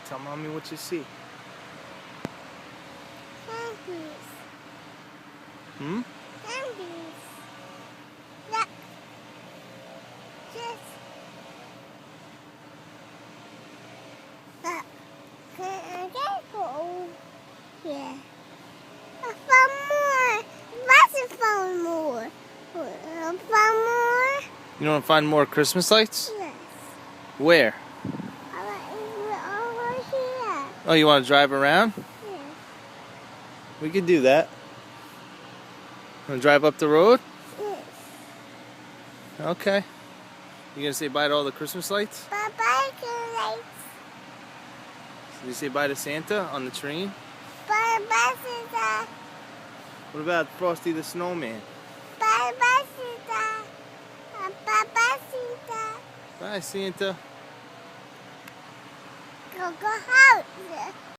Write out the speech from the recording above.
Tell mommy what you see. Candies. Hmm? Candies. Look. Just. Look. Can I get go? Yeah. I found more. Lots of found more. I found more. You want to find more Christmas lights? Yes. Where? Over here. Oh, you want to drive around? Yes. We could do that. Want to drive up the road? Yes. Okay. You gonna say bye to all the Christmas lights? Bye-bye, lights. Did you say bye to Santa on the train? Bye-bye, Santa. What about Frosty the Snowman? Bye-bye, Santa. Bye-bye, Santa. Bye, Santa. Go house.